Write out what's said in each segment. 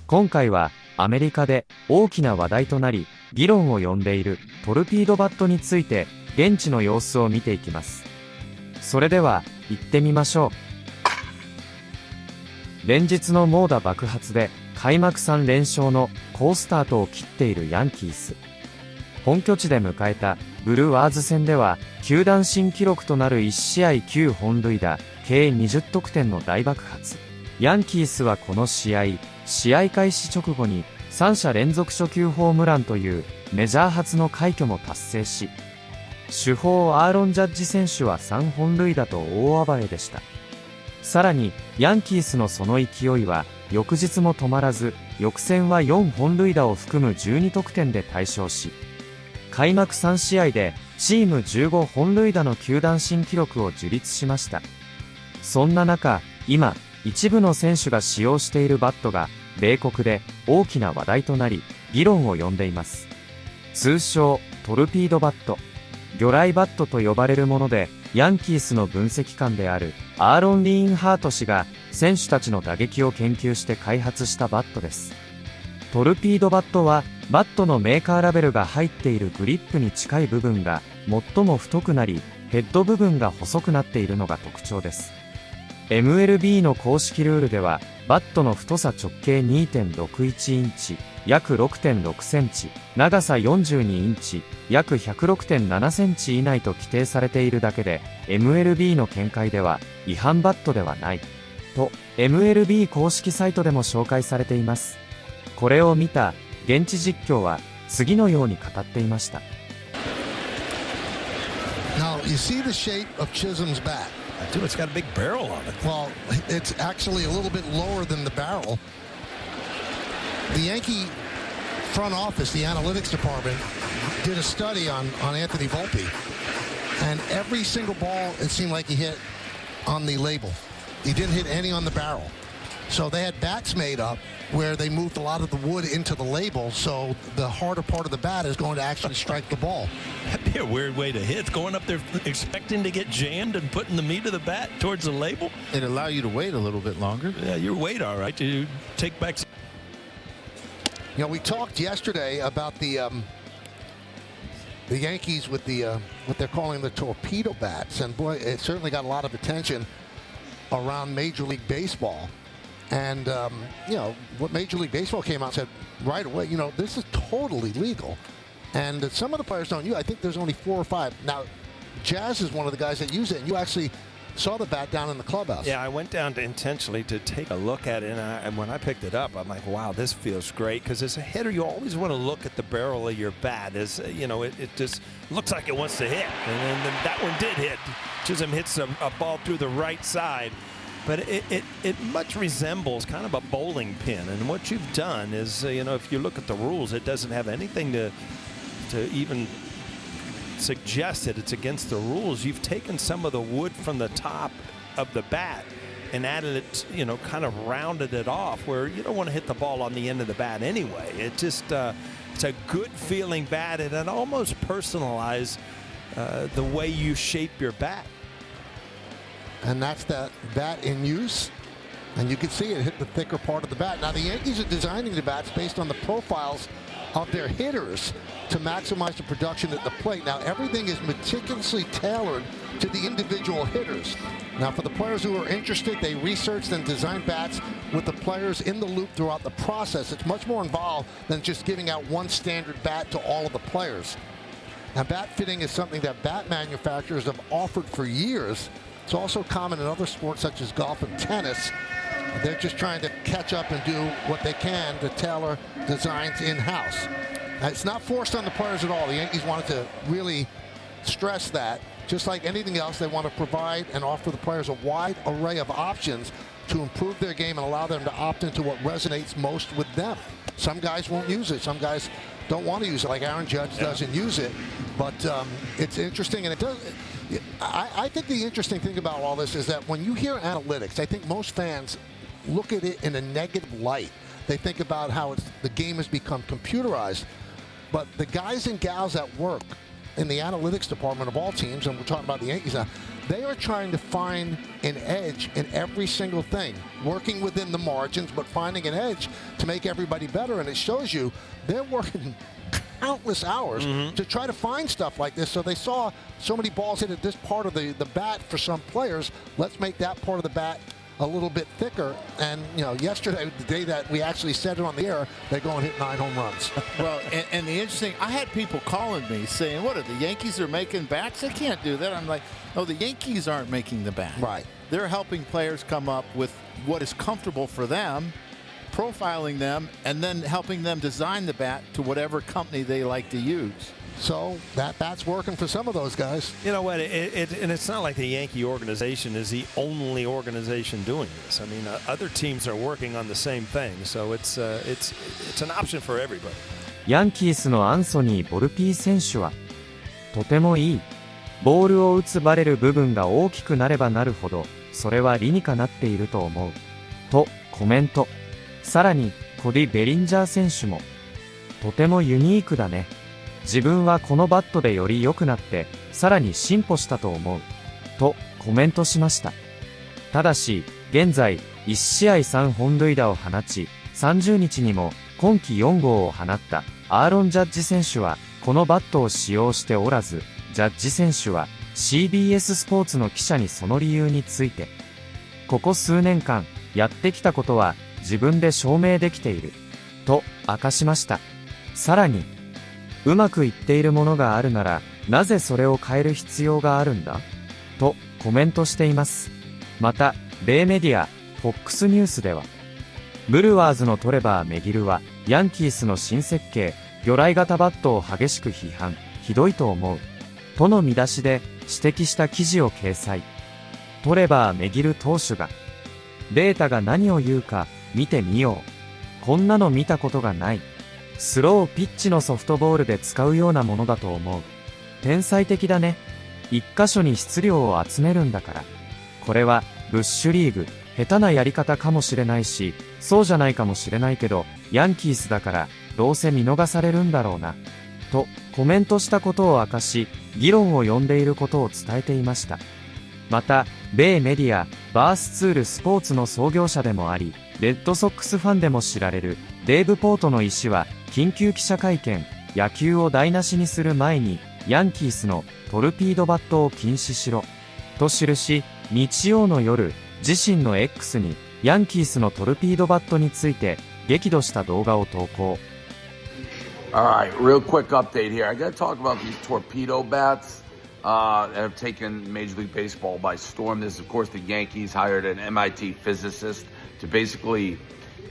今回はアメリカで大きな話題となり議論を呼んでいるトルピードバットについて現地の様子を見ていきます。それでは行ってみましょう。連日の猛打爆発で開幕3連勝の好スタートを切っているヤンキース。本拠地で迎えたブルワーズ戦では球団新記録となる1試合9本塁打計20得点の大爆発。ヤンキースはこの試合開始直後に3者連続初球ホームランというメジャー初の快挙も達成し、主砲アーロン・ジャッジ選手は3本塁打と大暴れでした。さらにヤンキースのその勢いは翌日も止まらず、翌戦は4本塁打を含む12得点で大勝し、開幕3試合でチーム15本塁打の球団新記録を樹立しました。そんな中、今一部の選手が使用しているバットが米国で大きな話題となり議論を呼んでいます。通称トルピードバット、魚雷バットと呼ばれるもので、ヤンキースの分析官であるアーロン・リーンハート氏が選手たちの打撃を研究して開発したバットです。トルピードバットはバットのメーカーラベルが入っているグリップに近い部分が最も太くなり、ヘッド部分が細くなっているのが特徴です。MLB の公式ルールではバットの太さ直径 2.61 インチ約 6.6 センチ、長さ42インチ約 106.7 センチ以内と規定されているだけで、 MLB の見解では違反バットではないと MLB 公式サイトでも紹介されています。これを見た現地実況は次のように語っていました。 Now you see the shape of Chisholm's bat. Dude, it's got a big barrel on it. Well, it's actually a little bit lower than the barrel. The Yankee front office, the analytics department, did a study on Anthony Volpe, and every single ball it seemed like he hit on the label. He didn't hit any on the barrel. So they had bats made up where they moved a lot of the wood into the label, so the harder part of the bat is going to actually strike the ball. That'd be a weird way to hit. Going up there expecting to get jammed and putting the meat of the bat towards the label. It'd allow you to wait a little bit longer. Yeah, your weight, all right. You take back. You know, we talked yesterday about the Yankees with the what they're calling the torpedo bats, and boy, it certainly got a lot of attention around Major League Baseball. And, you know, what Major League Baseball came out and said right away, you know, this is totally legal. And some of the players don't use it. I think there's only 4 or 5. Now, Jazz is one of the guys that use it, and you actually saw the bat down in the clubhouse. Yeah, I went down intentionally to take a look at it, and when I picked it up, I'm like, wow, this feels great. Because as a hitter, you always want to look at the barrel of your bat. As you know, it just looks like it wants to hit. And then that one did hit. Chisholm hits a ball through the right side. But it much resembles kind of a bowling pin. And what you've done is, you know, if you look at the rules, it doesn't have anything to even suggest that it's against the rules. You've taken some of the wood from the top of the bat and added it, you know, kind of rounded it off where you don't want to hit the ball on the end of the bat anyway. It just, it's a good feeling bat, and it almost personalized the way you shape your bat. And that's that bat in use, and you can see it hit the thicker part of the bat. Now the Yankees are designing the bats based on the profiles of their hitters to maximize the production at the plate. Now everything is meticulously tailored to the individual hitters. Now for the players who are interested, they researched and designed bats with the players in the loop throughout the process. It's much more involved than just giving out one standard bat to all of the players. Now bat fitting is something that bat manufacturers have offered for years. It's also common in other sports such as golf and tennis. They're just trying to catch up and do what they can to tailor designs in-house. It's not forced on the players at all. The Yankees wanted to really stress that. Just like anything else, they want to provide and offer the players a wide array of options to improve their game and allow them to opt into what resonates most with them. Some guys won't use it. Some guys don't want to use it, like Aaron Judge doesn't use it. But it's interesting, and it does. I think the interesting thing about all this is that when you hear analytics, I think most fans look at it in a negative light. They think about how the game has become computerized. But the guys and gals that work in the analytics department of all teams, and we're talking about the Yankees now, They are trying to find an edge in every single thing, working within the margins, but finding an edge to make everybody better. And it shows you they're working countless hours to try to find stuff like this. So they saw so many balls hit at this part of the bat for some players. Let's make that part of the bat a little bit thicker. And, yesterday, the day that we actually said it on the air, they go and hit 9 home runs. Well, and the interesting, I had people calling me saying, what, are the Yankees are making bats? They can't do that. I'm like, no, the Yankees aren't making the bat. Right. They're helping players come up with what is comfortable for them, profiling them, and then helping them design the bat to whatever company they like to use. So that bat's working for some of those guys. You know what? And it's not like the Yankee organization is the only organization doing this. I mean, other teams are working on the same thing. So it's an option for everybody. ヤンキースのアンソニー・ボルピー選手は、とてもいい。ボールを打つバレる部分が大きくなればなるほど、それは理にかなっていると思う。とコメント。さらに、コディ・ベリンジャー選手も、とてもユニークだね。自分はこのバットでより良くなって、さらに進歩したと思う。とコメントしました。ただし、現在、1試合3本塁打を放ち、30日にも今季4号を放ったアーロン・ジャッジ選手は、このバットを使用しておらず、ジャッジ選手は CBS スポーツの記者にその理由について、ここ数年間、やってきたことは自分で証明できている。と明かしました。さらに、うまくいっているものがあるなら、なぜそれを変える必要があるんだとコメントしています。また、米メディア、FOX ニュースでは、ブルワーズのトレバー・メギルは、ヤンキースの新設計、魚雷型バットを激しく批判、ひどいと思う。との見出しで指摘した記事を掲載。トレバー・メギル投手が、データが何を言うか見てみよう。こんなの見たことがない。スローピッチのソフトボールで使うようなものだと思う。天才的だね。一箇所に質量を集めるんだから。これはブッシュリーグ、下手なやり方かもしれないし、そうじゃないかもしれないけど、ヤンキースだからどうせ見逃されるんだろうな。とコメントしたことを明かし、議論を呼んでいることを伝えていました。また、米メディア、バースツールスポーツの創業者でもあり、レッドソックスファンでも知られるデーブ・ポートノ医師は、緊急記者会見、野球を台無しにする前に、ヤンキースのトルピードバットを禁止しろ。と記し、日曜の夜、自身の X に、ヤンキースのトルピードバットについて、激怒した動画を投稿。All right, real quick update here. I got to talk about these torpedo bats that have taken Major League Baseball by storm. This is, of course, the Yankees hired an MIT physicist to basically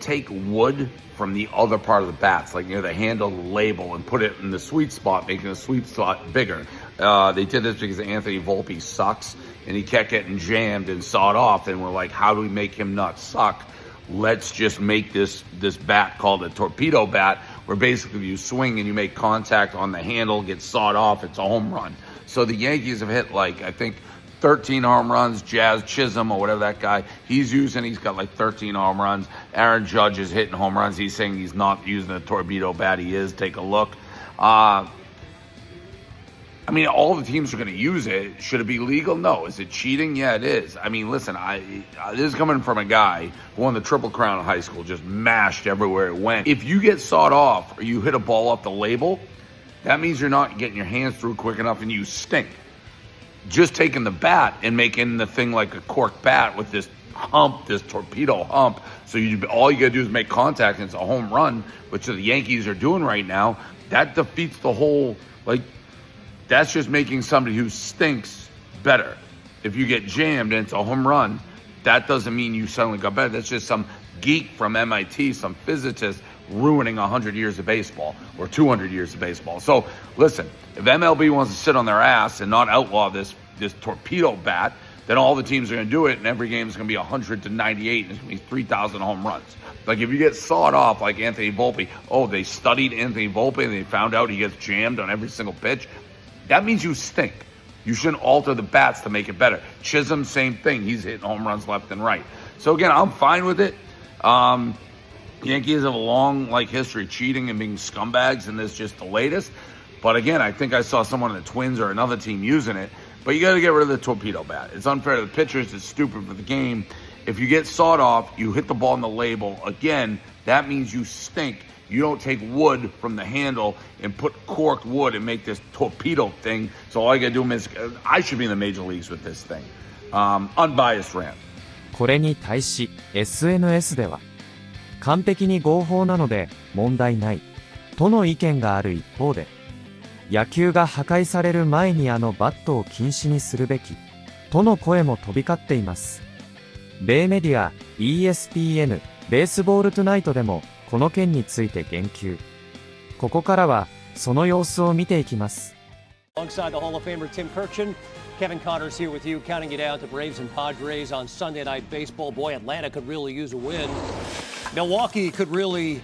take wood from the other part of the bats, like near the handle, the label, and put it in the sweet spot, making the sweet spot bigger. They did this because Anthony Volpe sucks, and he kept getting jammed and sawed off, and we're like, how do we make him not suck? Let's just make this bat called a torpedo bat, where basically you swing and you make contact on the handle, gets sawed off, it's a home run. So the Yankees have hit, like, I think 13 home runs. Jazz Chisholm or whatever that guy he's got like 13 home runs. Aaron Judge is hitting home runs. He's saying he's not using a torpedo bat. He is. Take a look. I mean, all the teams are going to use it. Should it be legal? No. Is it cheating? Yeah, it is. I mean, listen, this is coming from a guy who won the Triple Crown in high school, just mashed everywhere it went. If you get sawed off or you hit a ball off the label, that means you're not getting your hands through quick enough and you stink. Just taking the bat and making the thing like a cork bat with this hump, this torpedo hump. So all you got to do is make contact and it's a home run, which the Yankees are doing right now. That defeats the whole, like, that's just making somebody who stinks better. If you get jammed and it's a home run, that doesn't mean you suddenly got better. That's just some geek from MIT, some physicist ruining 100 years of baseball or 200 years of baseball. So listen, if MLB wants to sit on their ass and not outlaw this torpedo bat, then all the teams are going to do it, and every game is going to be 100 to 98, and it's going to be 3,000 home runs. Like if you get sawed off like Anthony Volpe, they studied Anthony Volpe and they found out he gets jammed on every single pitch, that means you stink. You shouldn't alter the bats to make it better. Chisholm, same thing. He's hitting home runs left and right. So again, I'm fine with it. Yankees have a long history cheating and being scumbags, and this is just the latest. But again, I think I saw someone in the Twins or another team using it. But you got to get rid of the torpedo bat. It's unfair to the pitchers. It's stupid for the game. If you get sawed off, you hit the ball on the label. Again, that means you stink. You don't take wood from the handle and put corked wood and make this torpedo thing. So all you got to do is, I should be in the major leagues with this thing. Unbiased rant. これに対し SNS では完璧に合法なので問題ないとの意見がある一方で、野球が破壊される前にあのバットを禁止にするべきとの声も飛び交っています。米メディア ESPN ベースボールトゥナイトでもこの件について言及。ここからはその様子を見ていきます。Alongside the Hall of Famer Tim Kurkjian, Kevin Connor's here with you, counting it down to Braves and Padres on Sunday Night Baseball. Boy, Atlanta could really use a win. Milwaukee could really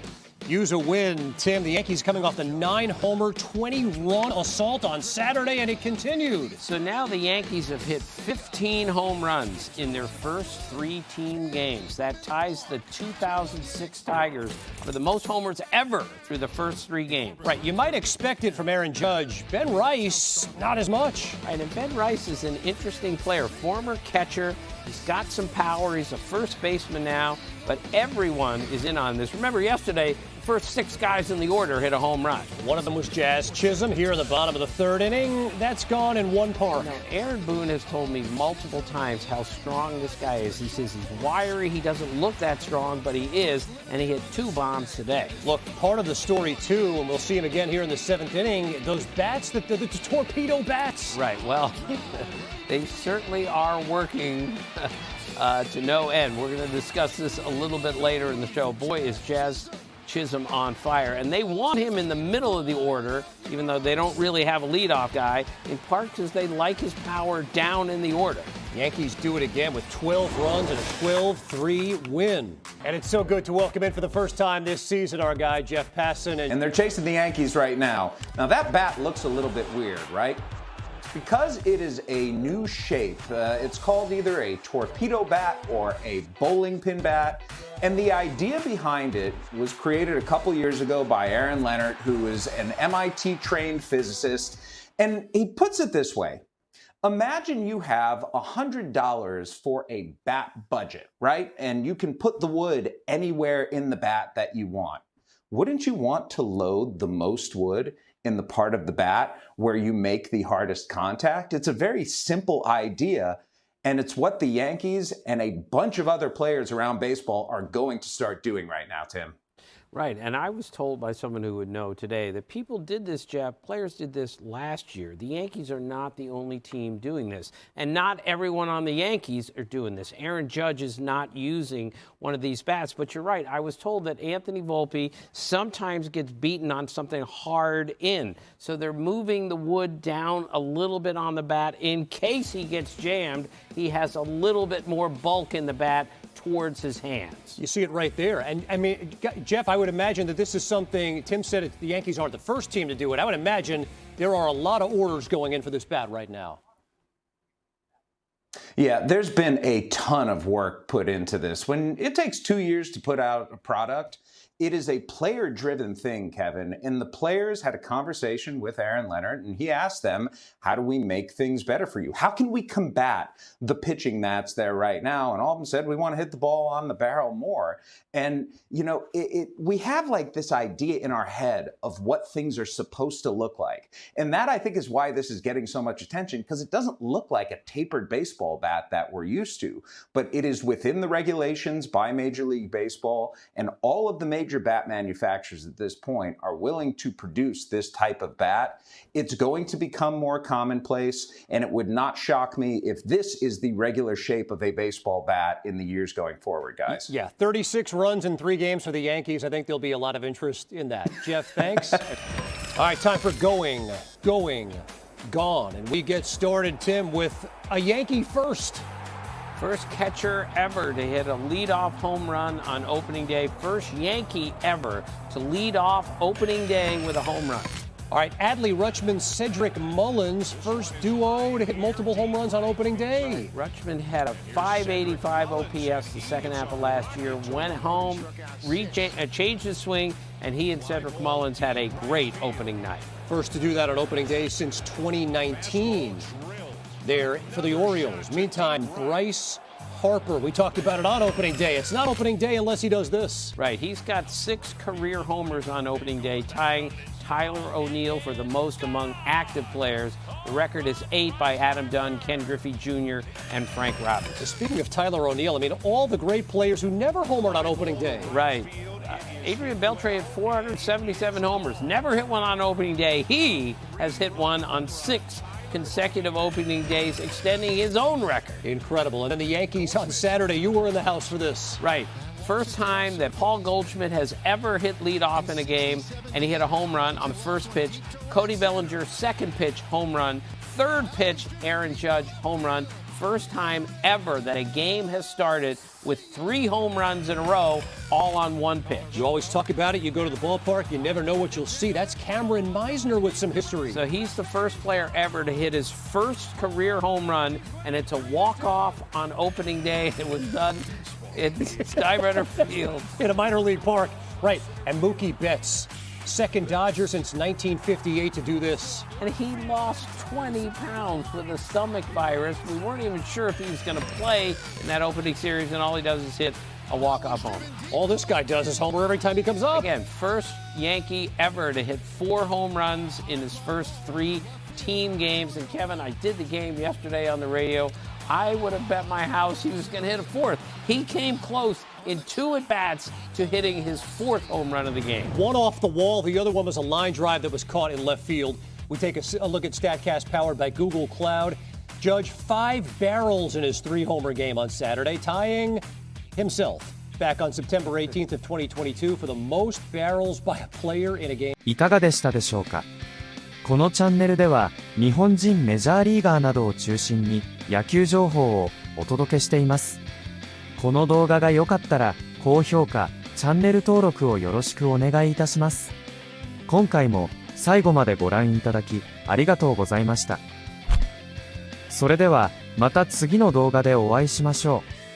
use a win. Tim, the Yankees coming off the 9-homer, 20-run assault on Saturday, and it continued. So now the Yankees have hit 15 home runs in their first 3 team games. That ties the 2006 Tigers for the most homers ever through the first 3 games. Right, you might expect it from Aaron Judge. Ben Rice, not as much. Right, and Ben Rice is an interesting player, former catcher. He's got some power. He's a first baseman now, but everyone is in on this. Remember yesterday, the first 6 guys in the order hit a home run. One of them was Jazz Chisholm here in the bottom of the 3rd inning. That's gone in one park. You know, Aaron Boone has told me multiple times how strong this guy is. He says he's wiry. He doesn't look that strong, but he is, and he hit 2 bombs today. Look, part of the story, too, and we'll see him again here in the 7th inning, those bats, the torpedo bats. Right, well, they certainly are working to no end. We're going to discuss this a little bit later in the show. Boy, is Jazz Chisholm on fire. And they want him in the middle of the order, even though they don't really have a leadoff guy, in part because they like his power down in the order. Yankees do it again with 12 runs and a 12-3 win. And it's so good to welcome in for the first time this season our guy, Jeff Passan. And they're chasing the Yankees right now. Now, that bat looks a little bit weird, right? Because it is a new shape, it's called either a torpedo bat or a bowling pin bat. And the idea behind it was created a couple years ago by Aaron Leonard, who is an MIT-trained physicist. And he puts it this way. Imagine you have $100 for a bat budget, right? And you can put the wood anywhere in the bat that you want. Wouldn't you want to load the most wood in the part of the bat where you make the hardest contact? It's a very simple idea, and it's what the Yankees and a bunch of other players around baseball are going to start doing right now, Tim. Right, and I was told by someone who would know today that people did this, Jeff, players did this last year. The Yankees are not the only team doing this, and not everyone on the Yankees are doing this. Aaron Judge is not using one of these bats, but you're right. I was told that Anthony Volpe sometimes gets beaten on something hard in, so they're moving the wood down a little bit on the bat in case he gets jammed. He has a little bit more bulk in the bat towards his hands. You see it right there. And I mean, Jeff, I would imagine that this is something, Tim said the Yankees aren't the first team to do it. I would imagine there are a lot of orders going in for this bat right now. Yeah, there's been a ton of work put into this. When it takes 2 years to put out a product, it is a player-driven thing, Kevin. And the players had a conversation with Aaron Leonard, and he asked them, how do we make things better for you? How can we combat the pitching that's there right now? And all of them said, we want to hit the ball on the barrel more. And, you know, we have like this idea in our head of what things are supposed to look like. And that, I think, is why this is getting so much attention, because it doesn't look like a tapered baseball bat that we're used to. But it is within the regulations by Major League Baseball, and all of the major bat manufacturers at this point are willing to produce this type of bat. It's going to become more commonplace, and it would not shock me if this is the regular shape of a baseball bat in the years going forward, guys. Yeah, 36 runs in 3 games for the Yankees. I think there'll be a lot of interest in that. Jeff, thanks. All right, time for going, gone. And we get started, Tim, with a Yankee first. First catcher ever to hit a leadoff home run on opening day. First Yankee ever to lead off opening day with a home run. All right, Adley Rutschman, Cedric Mullins, first duo to hit multiple home runs on opening day. Rutschman had a 585 OPS the second half of last year, went home, changed his swing, and he and Cedric Mullins had a great opening night. First to do that on opening day since 2019. there for the Orioles. Meantime, Bryce Harper, we talked about it on opening day. It's not opening day unless he does this. Right, he's got 6 career homers on opening day, tying Tyler O'Neill for the most among active players. The record is 8 by Adam Dunn, Ken Griffey Jr., and Frank Robinson. Speaking of Tyler O'Neill, I mean, all the great players who never homered on opening day. Right. Adrian Beltre had 477 homers, never hit one on opening day. He has hit one on 6 consecutive opening days, extending his own record. Incredible. And then the Yankees on Saturday, you were in the house for this. Right. First time that Paul Goldschmidt has ever hit leadoff in a game, and he hit a home run on the first pitch. Cody Bellinger, second pitch, home run. Third pitch, Aaron Judge, home run. First time ever that a game has started with 3 home runs in a row, all on one pitch. You always talk about it. You go to the ballpark, you never know what you'll see. That's Cameron Meisner with some history. So he's the first player ever to hit his first career home run, and it's a walk-off on opening day. It was done in Skyrunner Field. In a minor league park. Right. And Mookie Betts, second Dodger since 1958 to do this. And he lost 20 pounds with a stomach virus. We weren't even sure if he was going to play in that opening series, and all he does is hit a walk-off home. All this guy does is homer every time he comes up. Again, first Yankee ever to hit 4 home runs in his first 3 team games. And Kevin, I did the game yesterday on the radio. I would have bet my house he was going to hit a 4th. He came close in 2 at-bats to hitting his 4th home run of the game. One off the wall, the other one was a line drive that was caught in left field. We take a look at StatCast powered by Google Cloud. Judge 5 barrels in his 3-homer game on Saturday, tying himself back on September 18th of 2022 for the most barrels by a player in a game. いかがでしたでしょうか。このチャンネルでは日本人メジャーリーガーなどを中心に野球情報をお届けしています。この動画が良かったら高評価、チャンネル登録をよろしくお願いいたします。今回も最後までご覧いただきありがとうございました。それではまた次の動画でお会いしましょう。